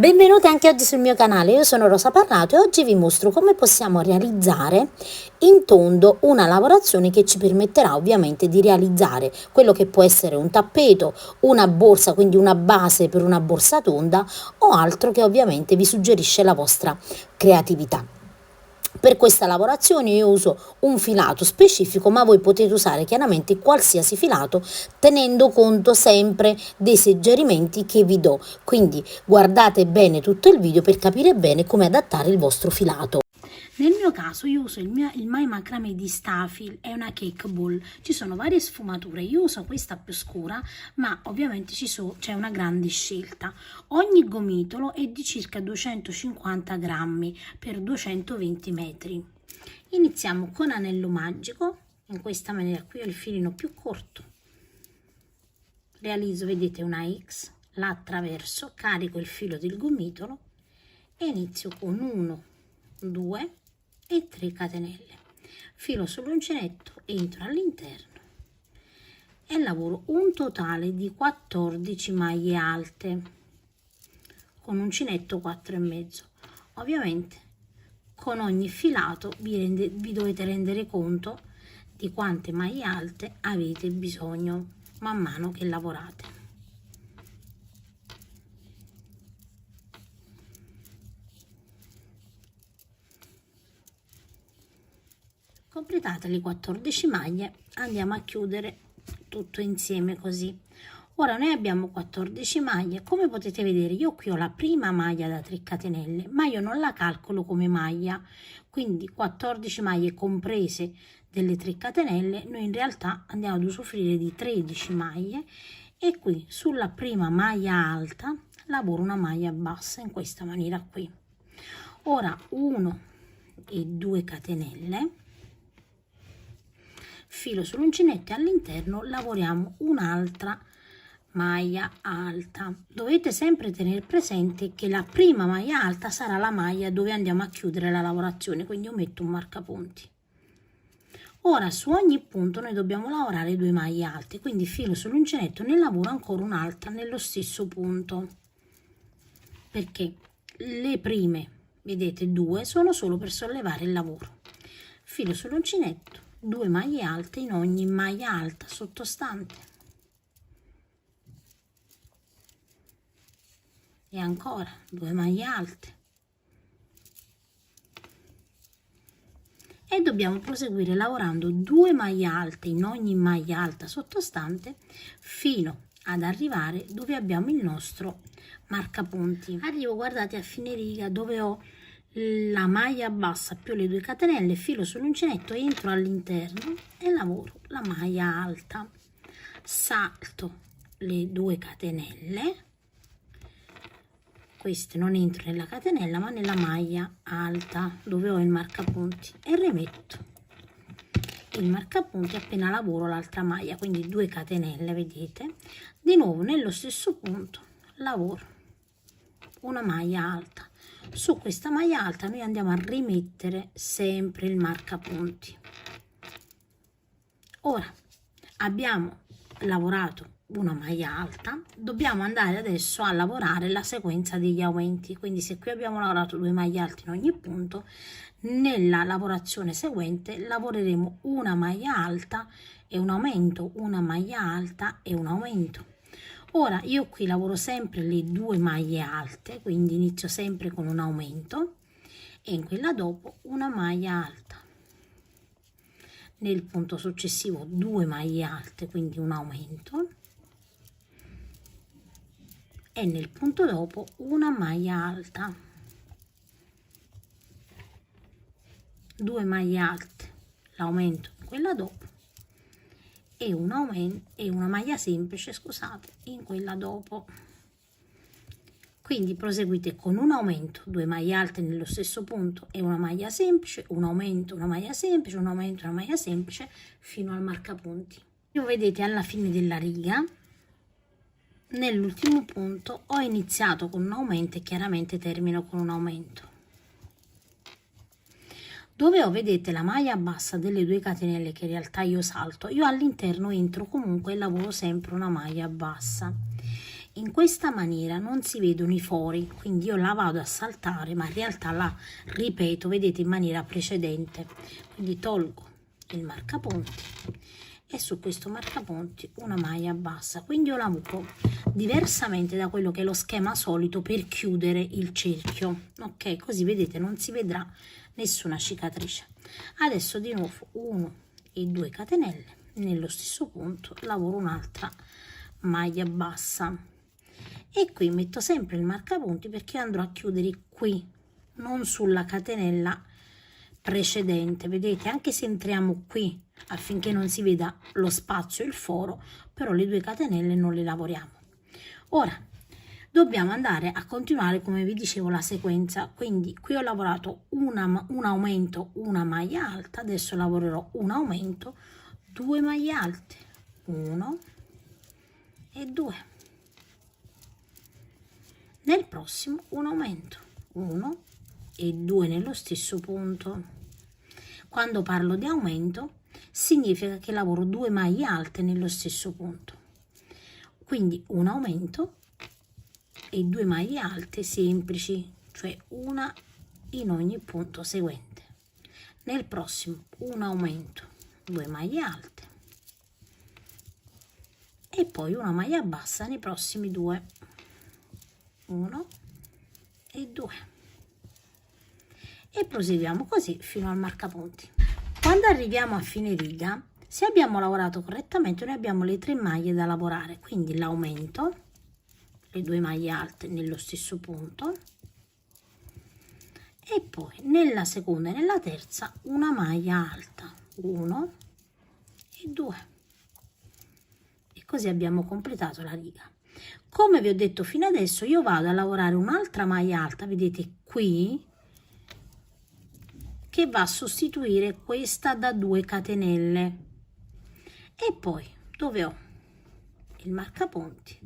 Benvenuti anche oggi sul mio canale, io sono Rosa Parlato e oggi vi mostro come possiamo realizzare in tondo una lavorazione che ci permetterà ovviamente di realizzare quello che può essere un tappeto, una borsa, quindi una base per una borsa tonda o altro che ovviamente vi suggerisce la vostra creatività. Per questa lavorazione io uso un filato specifico, ma voi potete usare chiaramente qualsiasi filato tenendo conto sempre dei suggerimenti che vi do, quindi guardate bene tutto il video per capire bene come adattare il vostro filato. Nel mio caso io uso il My Macramé di Stafil, è una cake ball, ci sono varie sfumature, io uso questa più scura ma ovviamente c'è una grande scelta. Ogni gomitolo è di circa 250 grammi per 220 metri. Iniziamo con anello magico, in questa maniera qui ho il filino più corto, realizzo, vedete, una X, la attraverso, carico il filo del gomitolo e inizio con 1, 2 e 3 catenelle, filo sull'uncinetto, entro all'interno e lavoro un totale di 14 maglie alte con uncinetto 4,5. Ovviamente con ogni filato vi dovete rendere conto di quante maglie alte avete bisogno man mano che lavorate. Completate le 14 maglie, andiamo a chiudere tutto insieme così. Ora noi abbiamo 14 maglie, come potete vedere io qui ho la prima maglia da 3 catenelle, ma io non la calcolo come maglia, quindi 14 maglie comprese delle 3 catenelle, noi in realtà andiamo ad usufruire di 13 maglie e qui sulla prima maglia alta lavoro una maglia bassa in questa maniera qui. Ora 1 e 2 catenelle, filo sull'uncinetto e all'interno lavoriamo un'altra maglia alta. Dovete sempre tenere presente che la prima maglia alta sarà la maglia dove andiamo a chiudere la lavorazione, quindi io metto un marcapunti. Ora su ogni punto noi dobbiamo lavorare 2 maglie alte, quindi filo sull'uncinetto, ne lavoro ancora un'altra nello stesso punto, perché le prime, vedete, 2 sono solo per sollevare il lavoro. Filo sull'uncinetto, 2 maglie alte in ogni maglia alta sottostante e ancora 2 maglie alte e dobbiamo proseguire lavorando 2 maglie alte in ogni maglia alta sottostante fino ad arrivare dove abbiamo il nostro marcapunti. Arrivo, guardate, a fine riga dove ho la maglia bassa più le 2 catenelle, filo sull'uncinetto, entro all'interno e lavoro la maglia alta, salto le 2 catenelle, queste non entro nella catenella ma nella maglia alta dove ho il marcapunti e rimetto il marcapunti appena lavoro l'altra maglia, quindi 2 catenelle, vedete, di nuovo nello stesso punto lavoro una maglia alta. Su questa maglia alta noi andiamo a rimettere sempre il marcapunti. Ora abbiamo lavorato una maglia alta, dobbiamo andare adesso a lavorare la sequenza degli aumenti, quindi se qui abbiamo lavorato 2 maglie alte in ogni punto, nella lavorazione seguente lavoreremo una maglia alta e un aumento, una maglia alta e un aumento. Ora io qui lavoro sempre le 2 maglie alte, quindi inizio sempre con un aumento e in quella dopo una maglia alta, nel punto successivo 2 maglie alte, quindi un aumento e nel punto dopo una maglia alta, 2 maglie alte, l'aumento in quella dopo e un aumento e una maglia semplice, scusate, in quella dopo. Quindi proseguite con un aumento, 2 maglie alte nello stesso punto e una maglia semplice, un aumento, una maglia semplice, un aumento, una maglia semplice fino al marcapunti. Io, vedete, alla fine della riga, nell'ultimo punto ho iniziato con un aumento e chiaramente termino con un aumento. Dove ho, vedete, la maglia bassa delle 2 catenelle che in realtà io salto, io all'interno entro comunque e lavoro sempre una maglia bassa. In questa maniera non si vedono i fori, quindi io la vado a saltare, ma in realtà la ripeto, vedete, in maniera precedente. Quindi tolgo il marcaponti e su questo marcaponti una maglia bassa. Quindi io lavoro diversamente da quello che è lo schema solito per chiudere il cerchio, ok? Così vedete non si vedrà nessuna cicatrice. Adesso di nuovo 1 e 2 catenelle, nello stesso punto lavoro un'altra maglia bassa e qui metto sempre il marcapunti perché andrò a chiudere qui, non sulla catenella precedente, vedete, anche se entriamo qui affinché non si veda lo spazio e il foro, però le 2 catenelle non le lavoriamo. Ora dobbiamo andare a continuare come vi dicevo la sequenza, quindi qui ho lavorato un aumento, una maglia alta, adesso lavorerò un aumento, 2 maglie alte, 1 e 2, nel prossimo un aumento, 1 e 2 nello stesso punto. Quando parlo di aumento significa che lavoro 2 maglie alte nello stesso punto, quindi un aumento e 2 maglie alte semplici, cioè una in ogni punto seguente. Nel prossimo un aumento, 2 maglie alte e poi una maglia bassa nei prossimi 2, 1 e 2, e proseguiamo così fino al marcapunti. Quando arriviamo a fine riga, se abbiamo lavorato correttamente, noi abbiamo le 3 maglie da lavorare, quindi l'aumento, le 2 maglie alte nello stesso punto e poi nella seconda e nella terza una maglia alta, 1 e 2, e così abbiamo completato la riga. Come vi ho detto fino adesso, io vado a lavorare un'altra maglia alta, vedete qui, che va a sostituire questa da 2 catenelle, e poi dove ho il marcapunti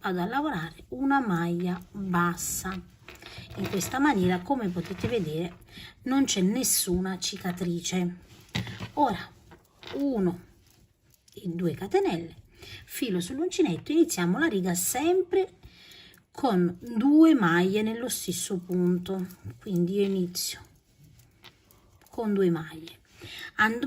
vado a lavorare una maglia bassa. In questa maniera, come potete vedere, non c'è nessuna cicatrice. Ora 1 e 2 catenelle, filo sull'uncinetto, iniziamo la riga sempre con 2 maglie nello stesso punto, quindi io inizio con 2 maglie,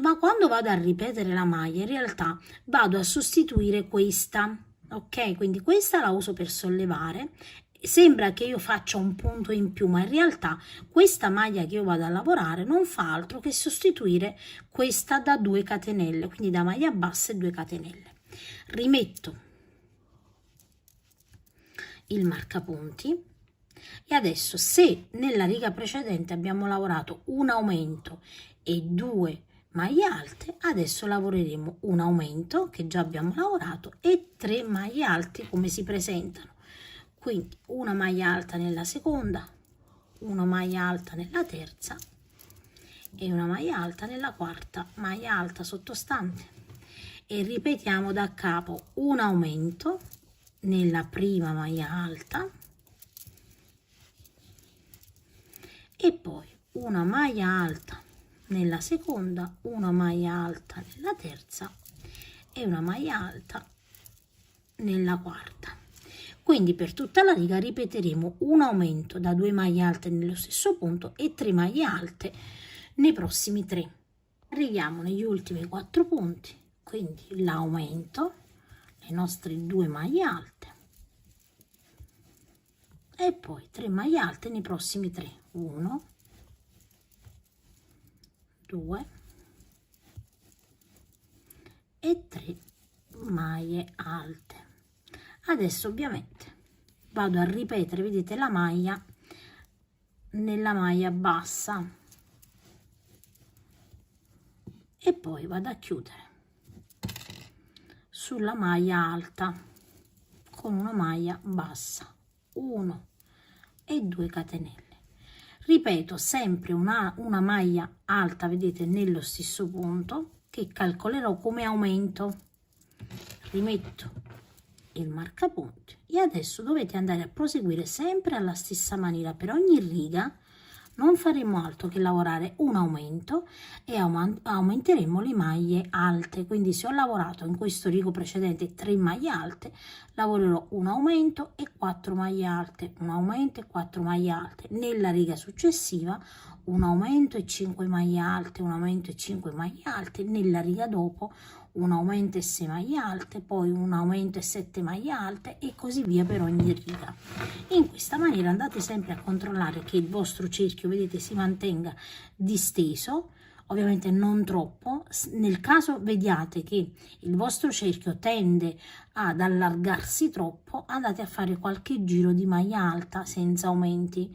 ma quando vado a ripetere la maglia in realtà vado a sostituire questa, ok? Quindi questa la uso per sollevare, sembra che io faccia un punto in più, ma in realtà questa maglia che io vado a lavorare non fa altro che sostituire questa da 2 catenelle, quindi da maglia bassa e 2 catenelle. Rimetto il marcapunti e adesso, se nella riga precedente abbiamo lavorato un aumento e 2 maglie alte, adesso lavoreremo un aumento che già abbiamo lavorato e 3 maglie alte come si presentano, quindi una maglia alta nella seconda, una maglia alta nella terza e una maglia alta nella quarta maglia alta sottostante, e ripetiamo da capo un aumento nella prima maglia alta e poi una maglia alta nella seconda, una maglia alta nella terza e una maglia alta nella quarta. Quindi per tutta la riga ripeteremo un aumento da 2 maglie alte nello stesso punto e 3 maglie alte nei prossimi 3. Arriviamo negli ultimi 4 punti, quindi l'aumento, le nostre 2 maglie alte e poi 3 maglie alte nei prossimi 3, 1, 2 e 3 maglie alte. Adesso ovviamente vado a ripetere, vedete, la maglia nella maglia bassa e poi vado a chiudere sulla maglia alta con una maglia bassa, 1 e 2 catenelle. Ripeto sempre una maglia alta, vedete, nello stesso punto, che calcolerò come aumento. Rimetto il marcapunti e adesso dovete andare a proseguire sempre alla stessa maniera. Per ogni riga non faremo altro che lavorare un aumento e aumenteremo le maglie alte. Quindi se ho lavorato in questo rigo precedente 3 maglie alte, lavorerò un aumento e 4 maglie alte, un aumento e 4 maglie alte. Nella riga successiva un aumento e 5 maglie alte, un aumento e 5 maglie alte. Nella riga dopo un aumento e 6 maglie alte, poi un aumento e 7 maglie alte e così via per ogni riga. In questa maniera andate sempre a controllare che il vostro cerchio, vedete, si mantenga disteso, ovviamente non troppo. Nel caso vediate che il vostro cerchio tende ad allargarsi troppo, andate a fare qualche giro di maglia alta senza aumenti.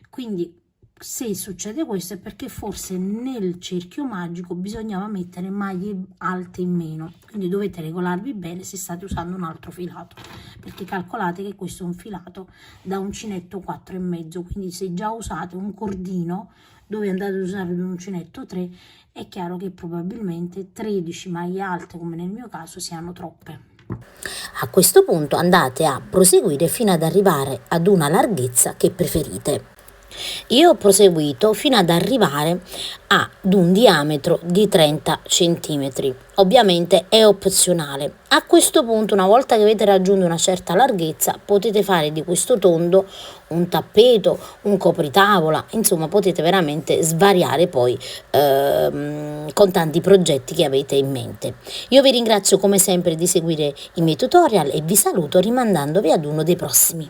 Quindi se succede questo è perché forse nel cerchio magico bisognava mettere maglie alte in meno, quindi dovete regolarvi bene se state usando un altro filato, perché calcolate che questo è un filato da uncinetto 4,5, quindi se già usate un cordino dove andate ad usare un uncinetto 3, è chiaro che probabilmente 13 maglie alte, come nel mio caso, siano troppe. A questo punto andate a proseguire fino ad arrivare ad una larghezza che preferite. Io ho proseguito fino ad arrivare ad un diametro di 30 cm. Ovviamente è opzionale. A questo punto, una volta che avete raggiunto una certa larghezza, potete fare di questo tondo un tappeto, un copritavola, insomma potete veramente svariare poi con tanti progetti che avete in mente. Io vi ringrazio come sempre di seguire i miei tutorial e vi saluto rimandandovi ad uno dei prossimi.